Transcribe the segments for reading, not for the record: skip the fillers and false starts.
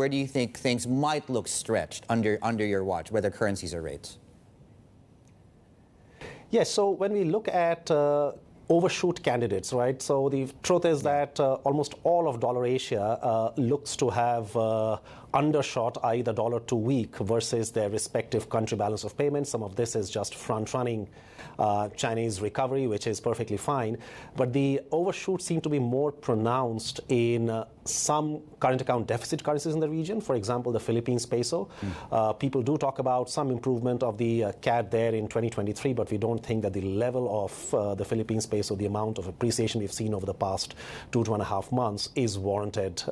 Where do you think things might look stretched under your watch, whether currencies or rates? Yes, so when we look at overshoot candidates, right? So the truth is that almost all of dollar Asia looks to have undershot, i.e. the dollar too weak versus their respective country balance of payments. Some of this is just front-running Chinese recovery, which is perfectly fine. But the overshoot seem to be more pronounced in some current account deficit currencies in the region. For example, the Philippines peso. People do talk about some improvement of the CAD there in 2023, but we don't think that the level of the Philippines peso, the amount of appreciation we've seen over the past 2.5 months is warranted,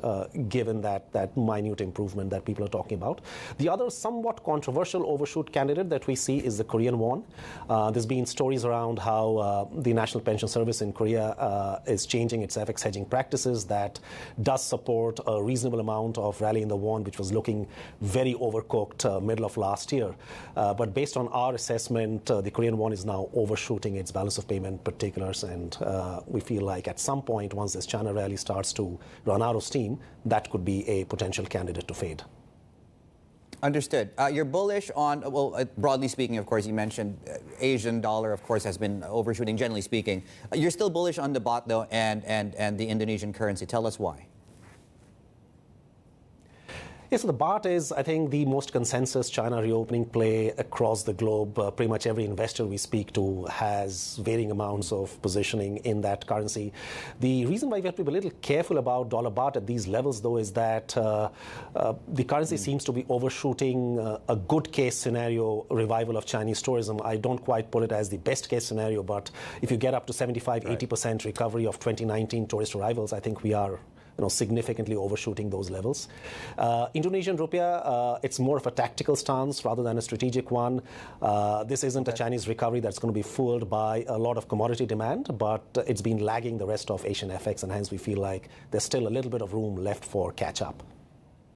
given that minute improvement that people are talking about. The other somewhat controversial overshoot candidate that we see is the Korean won. There's been stories around how the National Pension Service in Korea is changing its FX hedging practices that does support a reasonable amount of rally in the won, which was looking very overcooked middle of last year. But based on our assessment, the Korean won is now overshooting its balance of payment particulars, and we feel like at some point, once this China rally starts to run out of steam, that could be a potential candidate to fade. Understood. You're bullish on, well, broadly speaking, of course, you mentioned Asian dollar, of course, has been overshooting, generally speaking. You're still bullish on the baht, though, and the Indonesian currency. Tell us why. Yes, so the baht is, I think, the most consensus China reopening play across the globe. Pretty much every investor we speak to has varying amounts of positioning in that currency. The reason why we have to be a little careful about dollar baht at these levels, though, is that the currency seems to be overshooting a good case scenario revival of Chinese tourism. I don't quite put it as the best case scenario, but if you get up to 75–80% recovery of 2019 tourist arrivals, I think we are significantly overshooting those levels. Indonesian Rupiah, it's more of a tactical stance rather than a strategic one. This isn't a Chinese recovery that's going to be fueled by a lot of commodity demand, but it's been lagging the rest of Asian FX, and hence we feel like there's still a little bit of room left for catch-up.